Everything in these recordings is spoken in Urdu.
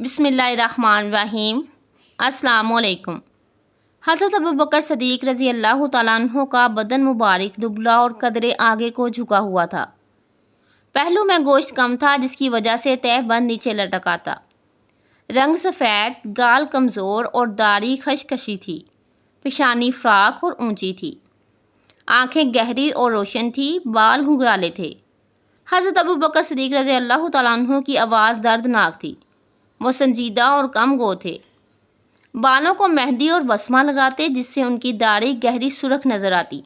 بسم اللہ الرحمن الرحیم۔ السلام علیکم۔ حضرت ابوبکر صدیق رضی اللہ تعالیٰ عنہ کا بدن مبارک دبلا اور قدرے آگے کو جھکا ہوا تھا۔ پہلو میں گوشت کم تھا جس کی وجہ سے تہ بند نیچے لٹکا تھا۔ رنگ سفید، گال کمزور اور داڑھی خشخشی تھی۔ پیشانی فراق اور اونچی تھی۔ آنکھیں گہری اور روشن تھی، بال گھنگرالے تھے۔ حضرت ابوبکر صدیق رضی اللہ تعالیٰ عنہ کی آواز دردناک تھی۔ وہ سنجیدہ اور کم گو تھے۔ بالوں کو مہندی اور بسمہ لگاتے جس سے ان کی داڑھی گہری سرخ نظر آتی۔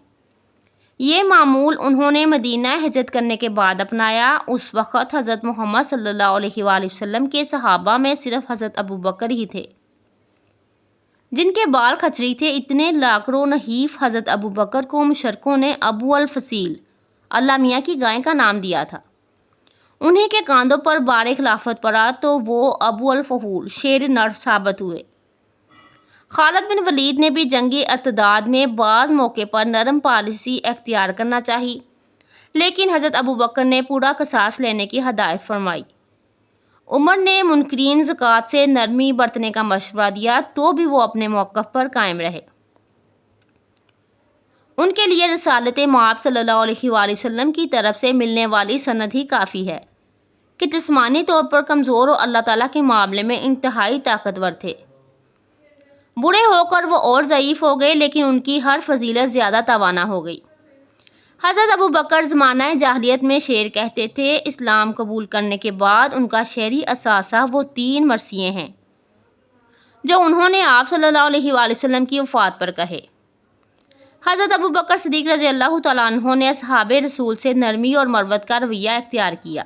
یہ معمول انہوں نے مدینہ ہجرت کرنے کے بعد اپنایا۔ اس وقت حضرت محمد صلی اللہ علیہ وآلہ وسلم کے صحابہ میں صرف حضرت ابوبکر ہی تھے جن کے بال کھچری تھے۔ اتنے لاکڑو نحیف حضرت ابوبکر کو مشرکوں نے ابو الفصیل، اللہ میاں کی گائے کا نام دیا تھا۔ انہی کے کاندھوں پر بار خلافت پڑا تو وہ ابو الفحول، شیر نر ثابت ہوئے۔ خالد بن ولید نے بھی جنگی ارتداد میں بعض موقع پر نرم پالیسی اختیار کرنا چاہی، لیکن حضرت ابوبکر نے پورا قصاص لینے کی ہدایت فرمائی۔ عمر نے منکرین زکوٰۃ سے نرمی برتنے کا مشورہ دیا تو بھی وہ اپنے موقف پر قائم رہے۔ ان کے لیے رسالت مآب صلی اللہ علیہ وآلہ وسلم کی طرف سے ملنے والی سند ہی کافی ہے کہ جسمانی طور پر کمزور اور اللہ تعالیٰ کے معاملے میں انتہائی طاقتور تھے۔ بوڑھے ہو کر وہ اور ضعیف ہو گئے، لیکن ان کی ہر فضیلت زیادہ توانا ہو گئی۔ حضرت ابوبکر زمانہ جاہلیت میں شعر کہتے تھے۔ اسلام قبول کرنے کے بعد ان کا شعری اثاثہ وہ 3 مرثیے ہیں جو انہوں نے آپ صلی اللہ علیہ وآلہ وسلم کی وفات پر کہے۔ حضرت ابوبکر صدیق رضی اللہ تعالیٰ عنہ نے اصحاب رسول سے نرمی اور مروت کا رویہ اختیار کیا۔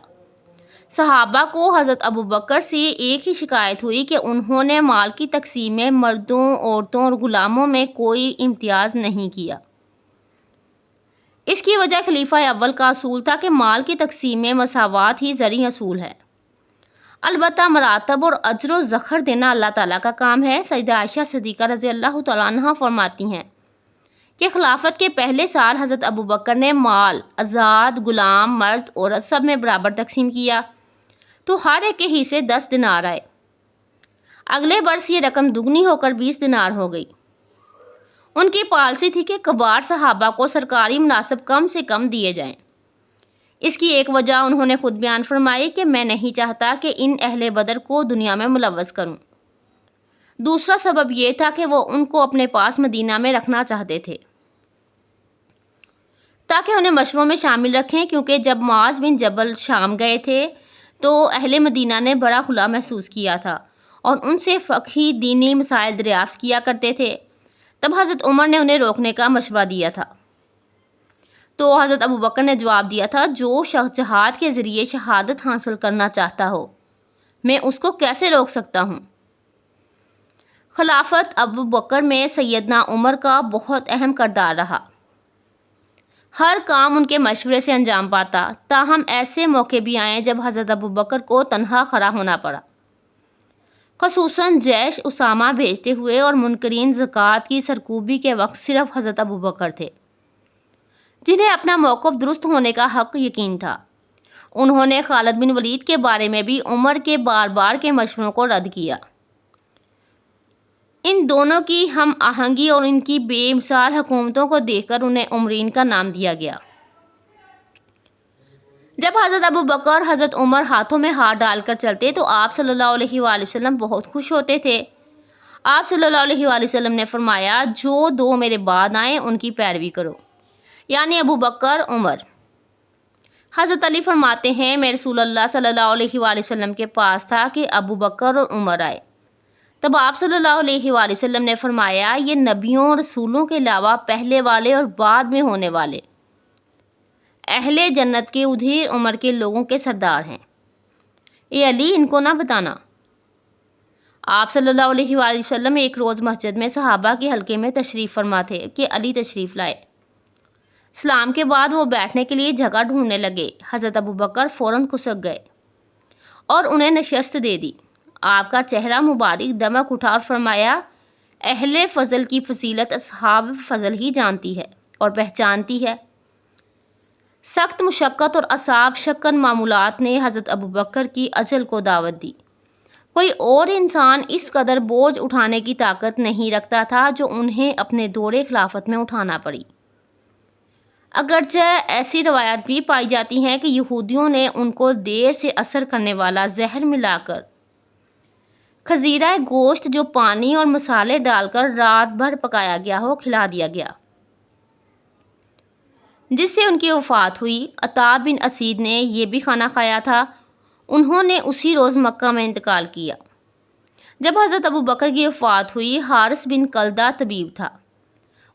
صحابہ کو حضرت ابوبکر سے ایک ہی شکایت ہوئی کہ انہوں نے مال کی تقسیم میں مردوں، عورتوں اور غلاموں میں کوئی امتیاز نہیں کیا۔ اس کی وجہ خلیفہ اول کا اصول تھا کہ مال کی تقسیم میں مساوات ہی زرعی اصول ہے۔ البتہ مراتب اور اجر و زخر دینا اللہ تعالیٰ کا کام ہے۔ سیدہ عائشہ صدیقہ رضی اللہ تعالیٰ عنہ فرماتی ہیں کہ خلافت کے پہلے سال حضرت ابوبکر نے مال آزاد، غلام، مرد، عورت سب میں برابر تقسیم کیا تو ہر ایک کے حصے 10 دینار آئے۔ اگلے برس یہ رقم دگنی ہو کر 20 دینار ہو گئی۔ ان کی پالیسی تھی کہ کبار صحابہ کو سرکاری مناصب کم سے کم دیے جائیں۔ اس کی ایک وجہ انہوں نے خود بیان فرمائی کہ میں نہیں چاہتا کہ ان اہل بدر کو دنیا میں ملوث کروں۔ دوسرا سبب یہ تھا کہ وہ ان کو اپنے پاس مدینہ میں رکھنا چاہتے تھے تاکہ انہیں مشوروں میں شامل رکھیں، کیونکہ جب معاذ بن جبل شام گئے تھے تو اہل مدینہ نے بڑا خلا محسوس کیا تھا اور ان سے فقہی دینی مسائل دریافت کیا کرتے تھے۔ تب حضرت عمر نے انہیں روکنے کا مشورہ دیا تھا تو حضرت ابوبکر نے جواب دیا تھا، جو شخص جہاد کے ذریعے شہادت حاصل کرنا چاہتا ہو میں اس کو کیسے روک سکتا ہوں۔ خلافت ابوبکر میں سیدنا عمر کا بہت اہم کردار رہا۔ ہر کام ان کے مشورے سے انجام پاتا، تاہم ایسے موقع بھی آئے جب حضرت ابوبکر کو تنہا کھڑا ہونا پڑا، خصوصاً جیش اسامہ بھیجتے ہوئے، اور منکرین زکوٰۃ کی سرکوبی کے وقت صرف حضرت ابوبکر تھے جنہیں اپنا موقف درست ہونے کا حق یقین تھا۔ انہوں نے خالد بن ولید کے بارے میں بھی عمر کے بار بار کے مشوروں کو رد کیا۔ ان دونوں کی ہم آہنگی اور ان کی بے مثال حکومتوں کو دیکھ کر انہیں عمرین کا نام دیا گیا۔ جب حضرت ابوبکر حضرت عمر ہاتھوں میں ہاتھ ڈال کر چلتے تو آپ صلی اللہ علیہ وآلہ وسلم بہت خوش ہوتے تھے۔ آپ صلی اللہ علیہ وآلہ وسلم نے فرمایا، جو 2 میرے بعد آئیں ان کی پیروی کرو، یعنی ابوبکر، عمر۔ حضرت علی فرماتے ہیں، میں رسول اللہ صلی اللہ علیہ وآلہ وسلم کے پاس تھا کہ ابوبکر اور عمر آئے۔ تب آپ صلی اللہ علیہ وآلہ وسلم نے فرمایا، یہ نبیوں اور رسولوں کے علاوہ پہلے والے اور بعد میں ہونے والے اہل جنت کے ادھیر عمر کے لوگوں کے سردار ہیں۔ اے علی، ان کو نہ بتانا۔ آپ صلی اللہ علیہ وآلہ وسلم ایک روز مسجد میں صحابہ کے حلقے میں تشریف فرما تھے کہ علی تشریف لائے۔ سلام کے بعد وہ بیٹھنے کے لیے جگہ ڈھونڈنے لگے۔ حضرت ابوبکر فوراً کھسک گئے اور انہیں نشست دے دی۔ آپ کا چہرہ مبارک دمک اٹھا اور فرمایا، اہل فضل کی فضیلت اصحاب فضل ہی جانتی ہے اور پہچانتی ہے۔ سخت مشقت اور اصعب شکن معمولات نے حضرت ابوبکر کی اجل کو دعوت دی۔ کوئی اور انسان اس قدر بوجھ اٹھانے کی طاقت نہیں رکھتا تھا جو انہیں اپنے دور خلافت میں اٹھانا پڑی۔ اگرچہ ایسی روایات بھی پائی جاتی ہیں کہ یہودیوں نے ان کو دیر سے اثر کرنے والا زہر ملا کر خزیرہ گوشت جو پانی اور مسالے ڈال کر رات بھر پکایا گیا ہو کھلا دیا گیا، جس سے ان کی وفات ہوئی۔ عطا بن اسید نے یہ بھی کھانا کھایا تھا۔ انہوں نے اسی روز مکہ میں انتقال کیا۔ جب حضرت ابوبکر کی وفات ہوئی، حارث بن کلدہ طبیب تھا۔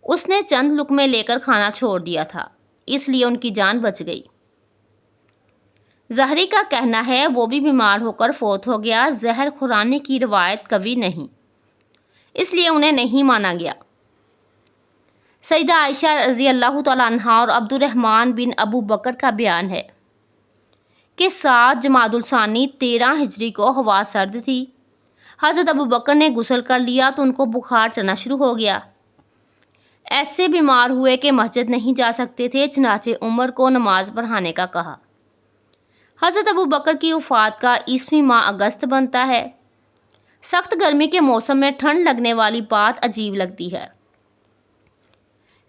اس نے چند لقمے لے کر کھانا چھوڑ دیا تھا، اس لیے ان کی جان بچ گئی۔ زہری کا کہنا ہے وہ بھی بیمار ہو کر فوت ہو گیا۔ زہر خورانے کی روایت قوی نہیں، اس لیے انہیں نہیں مانا گیا۔ سیدہ عائشہ رضی اللہ تعالیٰ عنہا اور عبد الرحمن بن ابو بکر کا بیان ہے کہ 7 جمادی الثانی 13 ہجری کو ہوا سرد تھی۔ حضرت ابوبکر نے غسل کر لیا تو ان کو بخار چڑھنا شروع ہو گیا۔ ایسے بیمار ہوئے کہ مسجد نہیں جا سکتے تھے، چنانچہ عمر کو نماز پڑھانے کا کہا۔ حضرت ابوبکر کی وفات کا 21واں ماہ اگست بنتا ہے۔ سخت گرمی کے موسم میں ٹھنڈ لگنے والی بات عجیب لگتی ہے،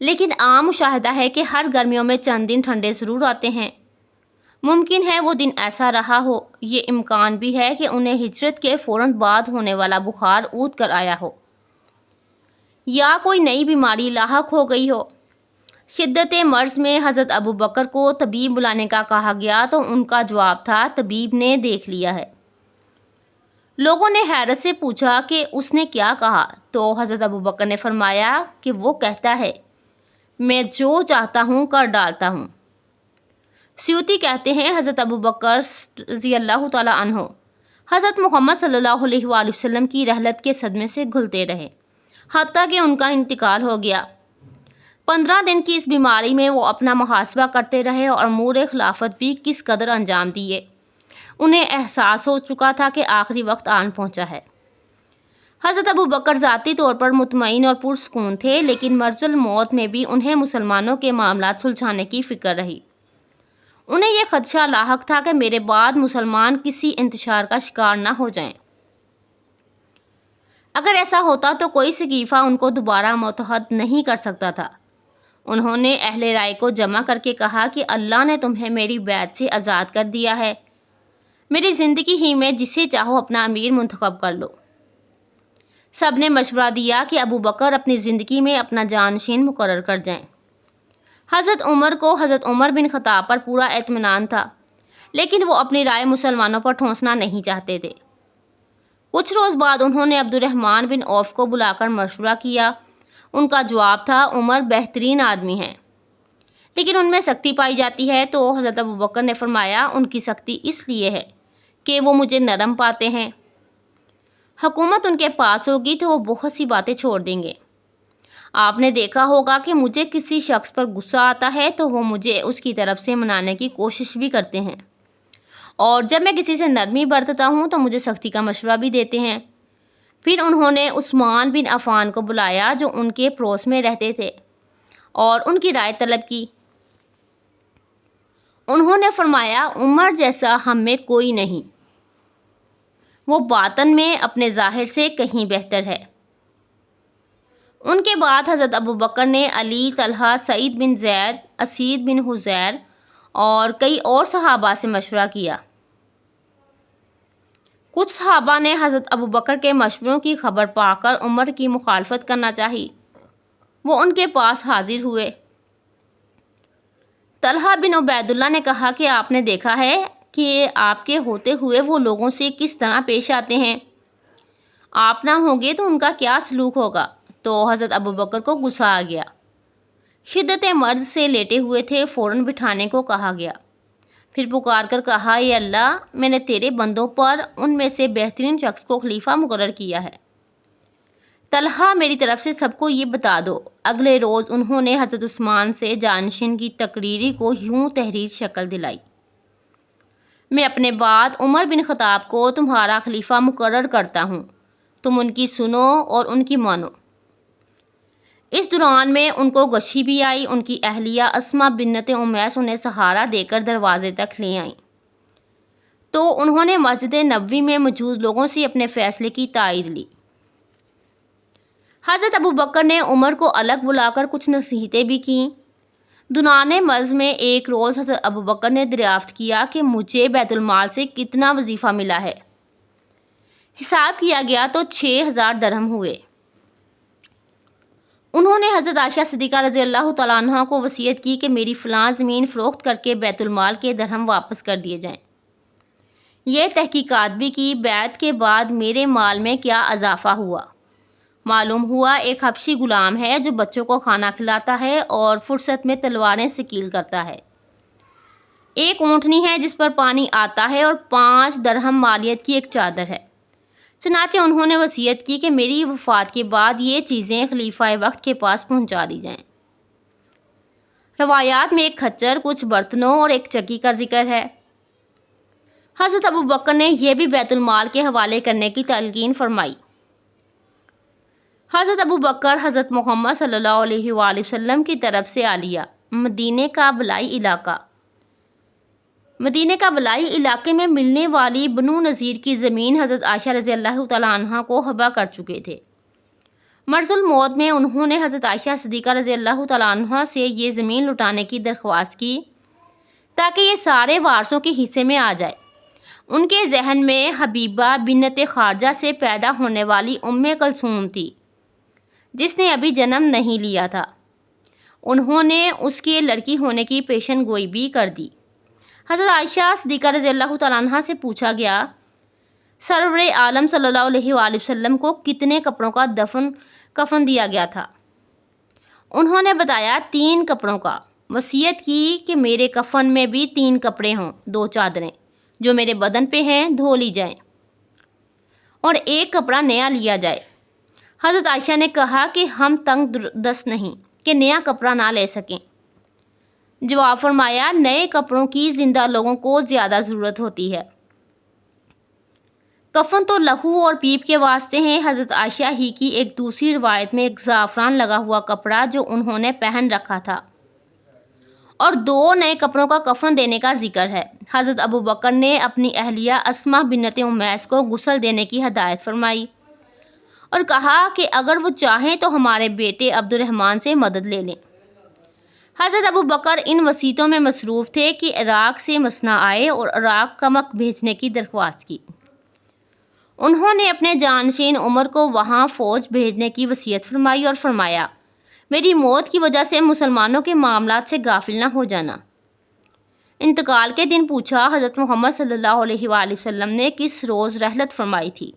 لیکن عام مشاہدہ ہے کہ ہر گرمیوں میں چند دن ٹھنڈے ضرور آتے ہیں۔ ممکن ہے وہ دن ایسا رہا ہو۔ یہ امکان بھی ہے کہ انہیں ہجرت کے فوراً بعد ہونے والا بخار اود کر آیا ہو، یا کوئی نئی بیماری لاحق ہو گئی ہو۔ شدت مرض میں حضرت ابوبکر کو طبیب بلانے کا کہا گیا تو ان کا جواب تھا، طبیب نے دیکھ لیا ہے۔ لوگوں نے حیرت سے پوچھا کہ اس نے کیا کہا، تو حضرت ابوبکر نے فرمایا کہ وہ کہتا ہے، میں جو چاہتا ہوں کر ڈالتا ہوں۔ سیوطی کہتے ہیں حضرت ابوبکر رضی اللہ تعالیٰ عنہ حضرت محمد صلی اللہ علیہ وآلہ وسلم کی رحلت کے صدمے سے گھلتے رہے، حتیٰ کہ ان کا انتقال ہو گیا۔ 15 دن کی اس بیماری میں وہ اپنا محاسبہ کرتے رہے اور امور خلافت بھی کس قدر انجام دیے۔ انہیں احساس ہو چکا تھا کہ آخری وقت آن پہنچا ہے۔ حضرت ابوبکر ذاتی طور پر مطمئن اور پرسکون تھے، لیکن مرض الموت میں بھی انہیں مسلمانوں کے معاملات سلجھانے کی فکر رہی۔ انہیں یہ خدشہ لاحق تھا کہ میرے بعد مسلمان کسی انتشار کا شکار نہ ہو جائیں۔ اگر ایسا ہوتا تو کوئی ثقیفہ ان کو دوبارہ متحد نہیں کر سکتا تھا۔ انہوں نے اہل رائے کو جمع کر کے کہا کہ اللہ نے تمہیں میری بیعت سے آزاد کر دیا ہے، میری زندگی ہی میں جسے چاہو اپنا امیر منتخب کر لو۔ سب نے مشورہ دیا کہ ابوبکر اپنی زندگی میں اپنا جانشین مقرر کر جائیں۔ حضرت عمر کو حضرت عمر بن خطاب پر پورا اطمینان تھا، لیکن وہ اپنی رائے مسلمانوں پر ٹھونسنا نہیں چاہتے تھے۔ کچھ روز بعد انہوں نے عبد الرحمن بن عوف کو بلا کر مشورہ کیا۔ ان کا جواب تھا، عمر بہترین آدمی ہیں، لیکن ان میں سختی پائی جاتی ہے۔ تو حضرت ابوبکر نے فرمایا، ان کی سختی اس لیے ہے کہ وہ مجھے نرم پاتے ہیں۔ حکومت ان کے پاس ہوگی تو وہ بہت سی باتیں چھوڑ دیں گے۔ آپ نے دیکھا ہوگا کہ مجھے کسی شخص پر غصہ آتا ہے تو وہ مجھے اس کی طرف سے منانے کی کوشش بھی کرتے ہیں، اور جب میں کسی سے نرمی برتتا ہوں تو مجھے سختی کا مشورہ بھی دیتے ہیں۔ پھر انہوں نے عثمان بن عفان کو بلایا جو ان کے پڑوس میں رہتے تھے، اور ان کی رائے طلب کی۔ انہوں نے فرمایا، عمر جیسا ہم میں کوئی نہیں، وہ باطن میں اپنے ظاہر سے کہیں بہتر ہے۔ ان کے بعد حضرت ابوبکر نے علی، طلحہ، سعید بن زید، اسید بن حضیر اور کئی اور صحابہ سے مشورہ کیا۔ کچھ صحابہ نے حضرت ابوبکر کے مشوروں کی خبر پا کر عمر کی مخالفت کرنا چاہی۔ وہ ان کے پاس حاضر ہوئے۔ طلحہ بن عبید اللہ نے کہا کہ آپ نے دیکھا ہے کہ آپ کے ہوتے ہوئے وہ لوگوں سے کس طرح پیش آتے ہیں، آپ نہ ہوں گے تو ان کا کیا سلوک ہوگا۔ تو حضرت ابوبکر کو غصہ آ گیا۔ شدت مرض سے لیٹے ہوئے تھے، فوراً بٹھانے کو کہا گیا۔ پھر پکار کر کہا، اے اللہ، میں نے تیرے بندوں پر ان میں سے بہترین شخص کو خلیفہ مقرر کیا ہے۔ طلحہ، میری طرف سے سب کو یہ بتا دو۔ اگلے روز انہوں نے حضرت عثمان سے جانشین کی تقرری کو یوں تحریر شکل دلائی، میں اپنے بعد عمر بن خطاب کو تمہارا خلیفہ مقرر کرتا ہوں، تم ان کی سنو اور ان کی مانو۔ اس دوران میں ان کو غشی بھی آئی۔ ان کی اہلیہ اسما بنت امیس انہیں سہارا دے کر دروازے تک لے آئیں۔ تو انہوں نے مسجد نبوی میں موجود لوگوں سے اپنے فیصلے کی تائید لی۔ حضرت ابوبکر نے عمر کو الگ بلا کر کچھ نصیحتیں بھی کیں۔ دوران مرض میں ایک روز حضرت ابوبکر نے دریافت کیا کہ مجھے بیت المال سے کتنا وظیفہ ملا ہے۔ حساب کیا گیا تو 6000 درہم ہوئے۔ انہوں نے حضرت عائشہ صدیقہ رضی اللہ تعالیٰ عنہ کو وصیت کی کہ میری فلاں زمین فروخت کر کے بیت المال کے درہم واپس کر دیے جائیں۔ یہ تحقیقات بھی کی بیعت کے بعد میرے مال میں کیا اضافہ ہوا۔ معلوم ہوا ایک حبشی غلام ہے جو بچوں کو کھانا کھلاتا ہے اور فرصت میں تلواریں سکیل کرتا ہے۔ ایک اونٹنی ہے جس پر پانی آتا ہے اور 5 درہم مالیت کی ایک چادر ہے۔ چنانچہ انہوں نے وصیت کی کہ میری وفات کے بعد یہ چیزیں خلیفہ وقت کے پاس پہنچا دی جائیں۔ روایات میں ایک کھچر، کچھ برتنوں اور ایک چکی کا ذکر ہے۔ حضرت ابوبکر نے یہ بھی بیت المال کے حوالے کرنے کی تلقین فرمائی۔ حضرت ابوبکر حضرت محمد صلی اللہ علیہ وآلہ وسلم کی طرف سے عالیہ، مدینہ کا بلائی علاقہ۔ مدینہ کا بلائی علاقے میں ملنے والی بنو نذیر کی زمین حضرت عائشہ رضی اللہ تعالیٰ عنہ کو ہبہ کر چکے تھے۔ مرض الموت میں انہوں نے حضرت عائشہ صدیقہ رضی اللہ تعالیٰ عنہ سے یہ زمین لٹانے کی درخواست کی تاکہ یہ سارے وارثوں کے حصے میں آ جائے۔ ان کے ذہن میں حبیبہ بنت خارجہ سے پیدا ہونے والی کلثوم تھی جس نے ابھی جنم نہیں لیا تھا۔ انہوں نے اس کے لڑکی ہونے کی پیشن گوئی بھی کر دی۔ حضرت عائشہ صدیقہ رضی اللہ تعالیٰ عنہ سے پوچھا گیا، سرور عالم صلی اللہ علیہ وآلہ وسلم کو کتنے کپڑوں کا کفن دیا گیا تھا؟ انہوں نے بتایا 3 کپڑوں کا۔ وصیت کی کہ میرے کفن میں بھی 3 کپڑے ہوں، 2 چادریں جو میرے بدن پہ ہیں دھو لی جائیں اور ایک کپڑا نیا لیا جائے۔ حضرت عائشہ نے کہا کہ ہم تنگ دست نہیں کہ نیا کپڑا نہ لے سکیں۔ جواب فرمایا، نئے کپڑوں کی زندہ لوگوں کو زیادہ ضرورت ہوتی ہے۔ کفن تو لہو اور پیپ کے واسطے ہیں۔ حضرت عائشہ ہی کی ایک دوسری روایت میں ایک زعفران لگا ہوا کپڑا جو انہوں نے پہن رکھا تھا اور 2 نئے کپڑوں کا کفن دینے کا ذکر ہے۔ حضرت ابوبکر نے اپنی اہلیہ اسماء بنت امیس کو غسل دینے کی ہدایت فرمائی اور کہا کہ اگر وہ چاہیں تو ہمارے بیٹے عبد الرحمن سے مدد لے لیں۔ حضرت ابوبکر ان وصیتوں میں مصروف تھے کہ عراق سے مسنا آئے اور عراق کمک بھیجنے کی درخواست کی۔ انہوں نے اپنے جانشین عمر کو وہاں فوج بھیجنے کی وصیت فرمائی اور فرمایا، میری موت کی وجہ سے مسلمانوں کے معاملات سے غافل نہ ہو جانا۔ انتقال کے دن پوچھا، حضرت محمد صلی اللہ علیہ وآلہ وسلم نے کس روز رحلت فرمائی تھی؟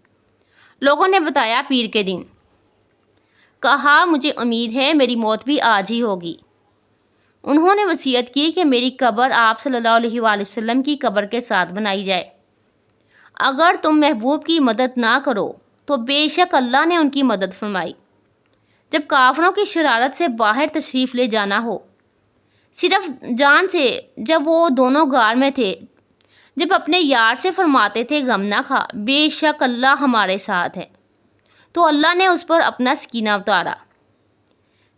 لوگوں نے بتایا پیر کے دن۔ کہا، مجھے امید ہے میری موت بھی آج ہی ہوگی۔ انہوں نے وصیت کی کہ میری قبر آپ صلی اللہ علیہ وآلہ وسلم کی قبر کے ساتھ بنائی جائے۔ اگر تم محبوب کی مدد نہ کرو تو بے شک اللہ نے ان کی مدد فرمائی۔ جب کافروں کی شرارت سے باہر تشریف لے جانا ہو، صرف جان سے، جب وہ دونوں غار میں تھے، جب اپنے یار سے فرماتے تھے غم نہ کھا، بے شک اللہ ہمارے ساتھ ہے، تو اللہ نے اس پر اپنا سکینہ اتارا۔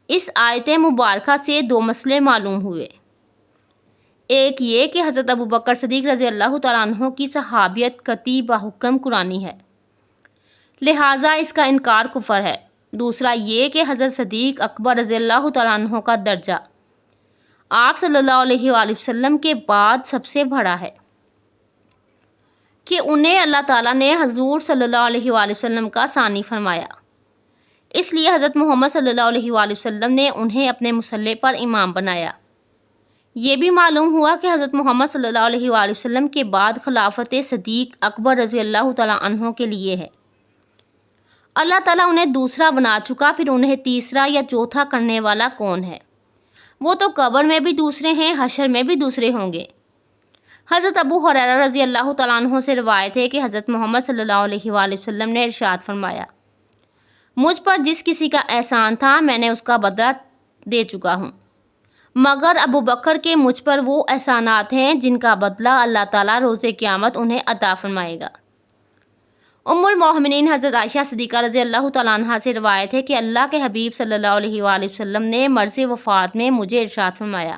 اس آیت مبارکہ سے 2 مسئلے معلوم ہوئے۔ ایک یہ کہ حضرت ابوبکر صدیق رضی اللہ تعالیٰ عنہ کی صحابیت قطعی بحکم قرآنی ہے، لہٰذا اس کا انکار کفر ہے۔ دوسرا یہ کہ حضرت صدیق اکبر رضی اللہ تعالیٰ عنہ کا درجہ آپ صلی اللہ علیہ وآلہ وسلم کے بعد سب سے بڑا ہے کہ انہیں اللہ تعالیٰ نے حضور صلی اللہ علیہ وآلہ وسلم کا ثانی فرمایا۔ اس لیے حضرت محمد صلی اللہ علیہ وآلہ وسلم نے انہیں اپنے مصلی پر امام بنایا۔ یہ بھی معلوم ہوا کہ حضرت محمد صلی اللہ علیہ وآلہ وسلم کے بعد خلافت صدیق اکبر رضی اللہ تعالیٰ عنہ کے لیے ہے۔ اللہ تعالیٰ انہیں دوسرا بنا چکا، پھر انہیں تیسرا یا چوتھا کرنے والا کون ہے؟ وہ تو قبر میں بھی دوسرے ہیں، حشر میں بھی دوسرے ہوں گے۔ حضرت ابو ہریرہ رضی اللہ تعالیٰ عنہ سے روایت ہے کہ حضرت محمد صلی اللہ علیہ وآلہ وسلم نے ارشاد فرمایا، مجھ پر جس کسی کا احسان تھا میں نے اس کا بدلہ دے چکا ہوں، مگر ابوبکر کے مجھ پر وہ احسانات ہیں جن کا بدلہ اللہ تعالیٰ روز قیامت انہیں عطا فرمائے گا۔ ام المومنین حضرت عائشہ صدیقہ رضی اللہ تعالیٰ عنہ سے روایت ہے کہ اللہ کے حبیب صلی اللہ علیہ وآلہ وسلم نے مرض وفات میں مجھے ارشاد فرمایا،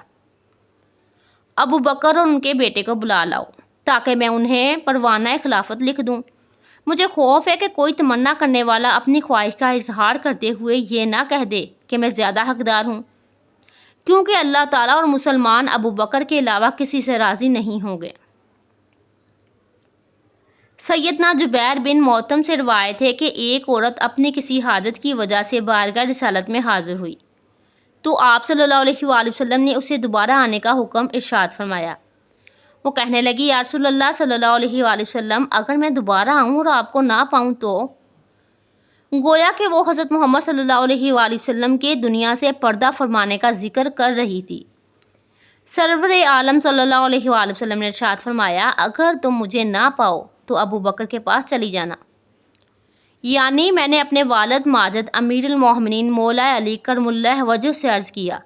ابوبکر اور ان کے بیٹے کو بلا لاؤ۔ تاکہ میں انہیں پروانہ خلافت لکھ دوں۔ مجھے خوف ہے کہ کوئی تمنا کرنے والا اپنی خواہش کا اظہار کرتے ہوئے یہ نہ کہہ دے کہ میں زیادہ حقدار ہوں، کیونکہ اللہ تعالیٰ اور مسلمان ابو بکر کے علاوہ کسی سے راضی نہیں ہوں گے۔ سیدنا جبیر بن موتم سے روایت ہے کہ ایک عورت اپنی کسی حاجت کی وجہ سے بارگاہ رسالت میں حاضر ہوئی تو آپ صلی اللہ علیہ وآلہ وسلم نے اسے دوبارہ آنے کا حکم ارشاد فرمایا۔ وہ کہنے لگی، یا رسول اللہ صلی اللہ علیہ وآلہ وسلم، اگر میں دوبارہ آؤں اور آپ کو نہ پاؤں تو؟ گویا کہ وہ حضرت محمد صلی اللہ علیہ وآلہ وسلم کے دنیا سے پردہ فرمانے کا ذکر کر رہی تھی۔ سرور عالم صلی اللہ علیہ وآلہ وسلم نے ارشاد فرمایا، اگر تم مجھے نہ پاؤ تو ابو بکر کے پاس چلی جانا۔ یعنی میں نے اپنے والد ماجد امیر المومنین مولا علی کرم اللہ وجہ سے عرض کیا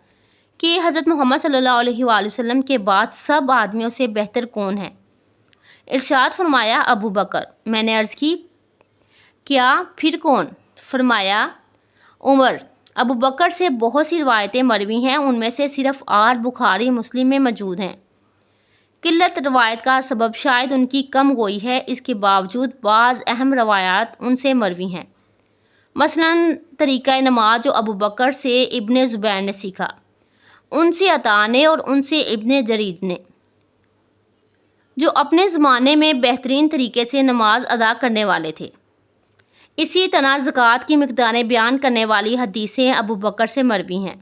کہ حضرت محمد صلی اللہ علیہ وآلہ وسلم کے بعد سب آدمیوں سے بہتر کون ہے؟ ارشاد فرمایا، ابو بکر۔ میں نے عرض کی، کیا پھر کون؟ فرمایا، عمر۔ ابو بکر سے بہت سی روایتیں مروی ہیں، ان میں سے صرف 8 بخاری مسلم میں موجود ہیں۔ قلت روایت کا سبب شاید ان کی کم گوئی ہے، اس کے باوجود بعض اہم روایات ان سے مروی ہیں۔ مثلاً طریقہ نماز جو ابو بکر سے ابن زبیر نے سیکھا، ان سے عطا نے اور ان سے ابن جریج نے، جو اپنے زمانے میں بہترین طریقے سے نماز ادا کرنے والے تھے۔ اسی طرح زکوٰۃ کی مقداریں بیان کرنے والی حدیثیں ابو بکر سے مروی ہیں۔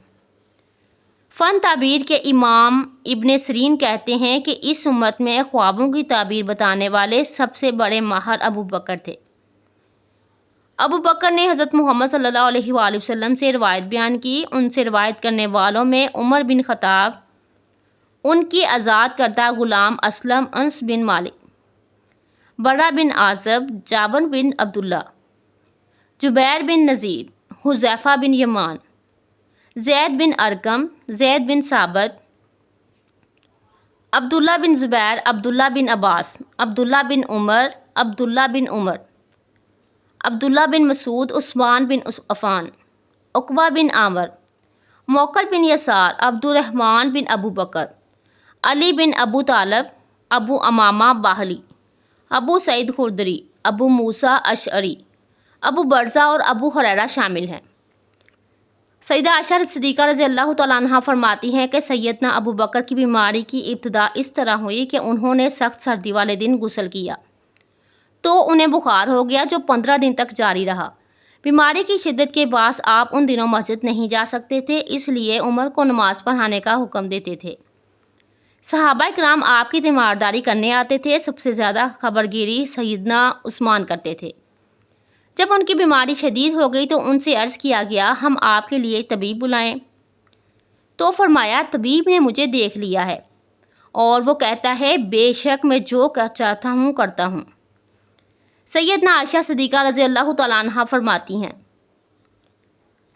فن تعبیر کے امام ابن سیرین کہتے ہیں کہ اس امت میں خوابوں کی تعبیر بتانے والے سب سے بڑے ماہر ابو بکر تھے۔ ابو بکر نے حضرت محمد صلی اللہ علیہ وآلہ وسلم سے روایت بیان کی۔ ان سے روایت کرنے والوں میں عمر بن خطاب، ان کی آزاد کردہ غلام اسلم، انس بن مالک، برا بن عازب، جابر بن عبداللہ، جبیر بن نذیر، حذیفہ بن یمان، زید بن ارقم، زید بن ثابت، عبداللہ بن زبیر، عبداللہ بن عباس، عبداللہ بن عمر، عبداللہ بن عمر، عبداللہ بن مسعود، عثمان بن عفان، عقبہ بن عامر، موکل بن یسار، عبد الرحمن بن ابو بکر، علی بن ابو طالب، ابو امامہ باہلی، ابو سعید خدری، ابو موسیٰ اشعری، ابو برزہ اور ابو ہریرہ شامل ہیں۔ سیدہ عائشہ صدیقہ رضی اللہ تعالیٰ عنہا فرماتی ہیں کہ سیدنا ابو بکر کی بیماری کی ابتدا اس طرح ہوئی کہ انہوں نے سخت سردی والے دن غسل کیا تو انہیں بخار ہو گیا، جو 15 دن تک جاری رہا۔ بیماری کی شدت کے باعث آپ ان دنوں مسجد نہیں جا سکتے تھے، اس لیے عمر کو نماز پڑھانے کا حکم دیتے تھے۔ صحابہ کرام آپ کی تیمارداری کرنے آتے تھے، سب سے زیادہ خبرگیری سیدنا عثمان کرتے تھے۔ جب ان کی بیماری شدید ہو گئی تو ان سے عرض کیا گیا، ہم آپ کے لیے طبیب بلائیں؟ تو فرمایا، طبیب نے مجھے دیکھ لیا ہے اور وہ کہتا ہے بے شک میں جو چاہتا ہوں کرتا ہوں۔ سیدنا عائشہ صدیقہ رضی اللہ تعالیٰ عنہا فرماتی ہیں،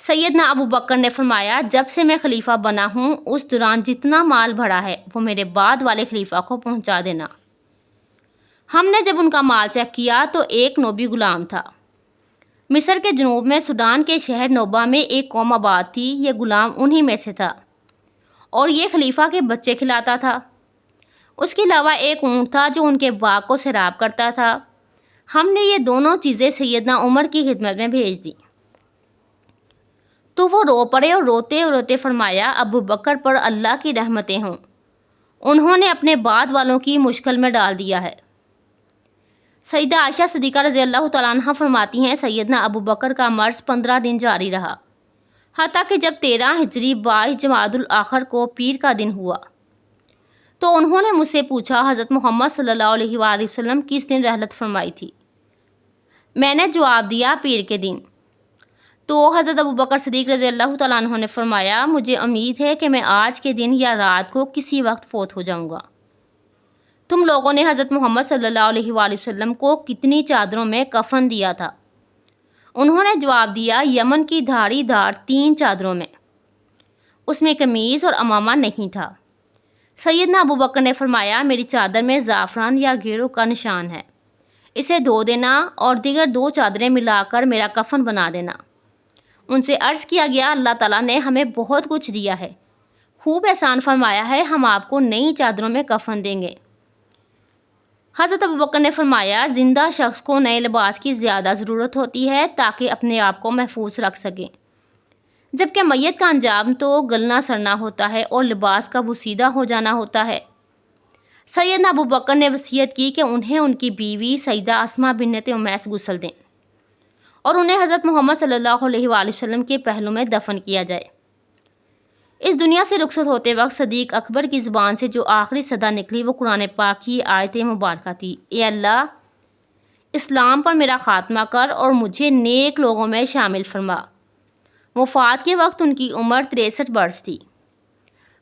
سیدنا ابو بکر نے فرمایا، جب سے میں خلیفہ بنا ہوں اس دوران جتنا مال بھرا ہے وہ میرے بعد والے خلیفہ کو پہنچا دینا۔ ہم نے جب ان کا مال چیک کیا تو ایک نوبی غلام تھا۔ مصر کے جنوب میں سوڈان کے شہر نوبہ میں ایک قوم آباد تھی، یہ غلام انہی میں سے تھا اور یہ خلیفہ کے بچے کھلاتا تھا۔ اس کے علاوہ ایک اونٹ تھا جو ان کے باغ کو سیراب کرتا تھا۔ ہم نے یہ دونوں چیزیں سیدنا عمر کی خدمت میں بھیج دیں تو وہ رو پڑے اور روتے روتے فرمایا، ابو بکر پر اللہ کی رحمتیں ہوں، انہوں نے اپنے بعد والوں کی مشکل میں ڈال دیا ہے۔ سیدہ عائشہ صدیقہ رضی اللہ تعالیٰ عنہ فرماتی ہیں، سیدنا ابو بکر کا مرض 15 دن جاری رہا، حتیٰ کہ جب 13 ہجری 22 جمادی الاخر کو پیر کا دن ہوا تو انہوں نے مجھ سے پوچھا، حضرت محمد صلی اللہ علیہ وآلہ وسلم کس دن رحلت فرمائی تھی؟ میں نے جواب دیا، پیر کے دن۔ تو حضرت ابو بکر صدیق رضی اللہ تعالیٰ عنہ نے فرمایا، مجھے امید ہے کہ میں آج کے دن یا رات کو کسی وقت فوت ہو جاؤں گا۔ تم لوگوں نے حضرت محمد صلی اللہ علیہ وآلہ وسلم کو کتنی چادروں میں کفن دیا تھا؟ انہوں نے جواب دیا، یمن کی دھاڑی دھار 3 چادروں میں، اس میں قمیض اور عمامہ نہیں تھا۔ سیدنا ابو بکر نے فرمایا، میری چادر میں زعفران یا گیرو کا نشان ہے، اسے دھو دینا اور دیگر 2 چادریں ملا کر میرا کفن بنا دینا۔ ان سے عرض کیا گیا، اللہ تعالیٰ نے ہمیں بہت کچھ دیا ہے، خوب احسان فرمایا ہے، ہم آپ کو نئی چادروں میں کفن دیں گے۔ حضرت ابوبکر نے فرمایا زندہ شخص کو نئے لباس کی زیادہ ضرورت ہوتی ہے تاکہ اپنے آپ کو محفوظ رکھ سکے، جبکہ میت کا انجام تو گلنا سڑنا ہوتا ہے اور لباس کا بوسیدہ ہو جانا ہوتا ہے۔ سیدنا ابوبکر نے وصیت کی کہ انہیں ان کی بیوی سیدہ اسماء بنت امیس غسل دیں اور انہیں حضرت محمد صلی اللہ علیہ وآلہ وسلم کے پہلو میں دفن کیا جائے۔ اس دنیا سے رخصت ہوتے وقت صدیق اکبر کی زبان سے جو آخری صدا نکلی وہ قرآن پاک کی آیت مبارکہ تھی، اے اللہ اسلام پر میرا خاتمہ کر اور مجھے نیک لوگوں میں شامل فرما۔ وفات کے وقت ان کی عمر 63 برس تھی۔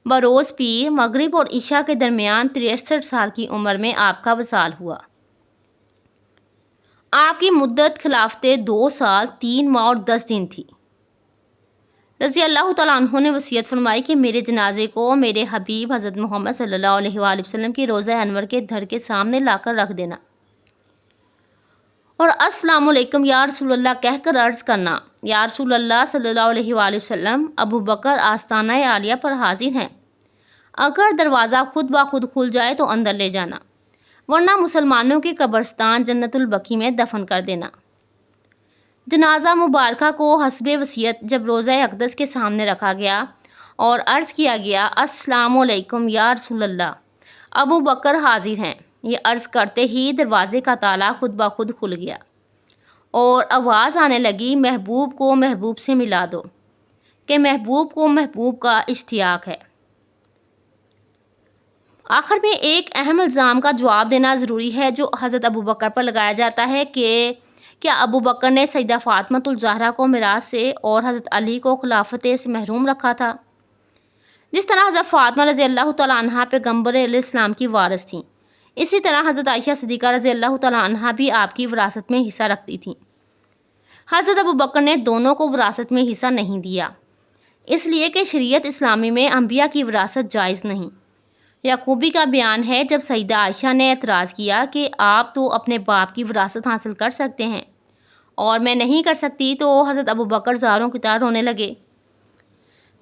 بروز پیر مغرب اور عشاء کے درمیان 63 سال کی عمر میں آپ کا وصال ہوا۔ آپ کی مدت خلافت 2 سال 3 ماہ اور 10 دن تھی۔ رضی اللہ تعالیٰ عنہ نے وصیت فرمائی کہ میرے جنازے کو میرے حبیب حضرت محمد صلی اللہ علیہ وآلہ وسلم کے روضہ انور کے دھر کے سامنے لا کر رکھ دینا اور السلام علیکم یا رسول اللہ کہہ کر عرض کرنا، یا رسول اللہ صلی اللہ علیہ وآلہ وسلم ابوبکر آستانہ عالیہ پر حاضر ہیں، اگر دروازہ خود بخود کھل جائے تو اندر لے جانا، ورنہ مسلمانوں کے قبرستان جنت البقیع میں دفن کر دینا۔ جنازہ مبارکہ کو حسب وصیت جب روضہ اقدس کے سامنے رکھا گیا اور عرض کیا گیا السلام علیکم یا رسول اللہ ابوبکر حاضر ہیں، یہ عرض کرتے ہی دروازے کا تالا خود بخود کھل گیا اور آواز آنے لگی محبوب کو محبوب سے ملا دو، کہ محبوب کو محبوب کا اشتیاق ہے۔ آخر میں ایک اہم الزام کا جواب دینا ضروری ہے جو حضرت ابوبکر پر لگایا جاتا ہے کہ کیا ابوبکر نے سیدہ فاطمہ الزہرا کو میراث سے اور حضرت علی کو خلافت سے محروم رکھا تھا؟ جس طرح حضرت فاطمہ رضی اللہ تعالیٰ عنہا پیغمبر علیہ السلام کی وارث تھیں، اسی طرح حضرت عائشہ صدیقہ رضی اللہ تعالیٰ عنہا بھی آپ کی وراثت میں حصہ رکھتی تھیں۔ حضرت ابوبکر نے دونوں کو وراثت میں حصہ نہیں دیا، اس لیے کہ شریعت اسلامی میں انبیاء کی وراثت جائز نہیں۔ یعقوبی کا بیان ہے جب سیدہ عائشہ نے اعتراض کیا کہ آپ تو اپنے باپ کی وراثت حاصل کر سکتے ہیں اور میں نہیں کر سکتی، تو حضرت ابوبکر زاروں کی طرح رونے لگے۔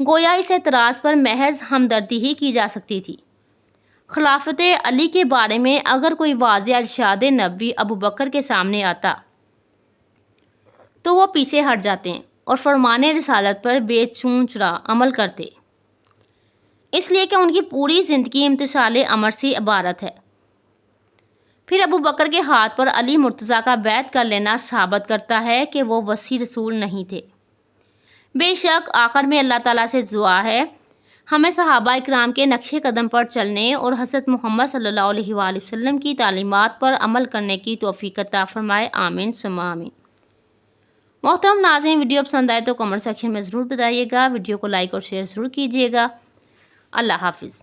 گویا اس اعتراض پر محض ہمدردی ہی کی جا سکتی تھی۔ خلافت علی کے بارے میں اگر کوئی واضح ارشاد نبوی ابوبکر کے سامنے آتا تو وہ پیچھے ہٹ جاتے اور فرمان رسالت پر بے چون چرا عمل کرتے، اس لیے کہ ان کی پوری زندگی امتثال امر سے عبارت ہے۔ پھر ابوبکر کے ہاتھ پر علی مرتضیٰ کا بیعت کر لینا ثابت کرتا ہے کہ وہ وصی رسول نہیں تھے۔ بے شک آخر میں اللہ تعالیٰ سے دعا ہے ہمیں صحابہ اکرام کے نقش قدم پر چلنے اور حضرت محمد صلی اللہ علیہ وآلہ وسلم کی تعلیمات پر عمل کرنے کی توفیق عطا فرمائے، آمین ثم آمین۔ محترم ناظرین، ویڈیو پسند آئے تو کمنٹ سیکشن میں ضرور بتائیے گا، ویڈیو کو لائک اور شیئر ضرور کیجیے گا۔ اللہ حافظ۔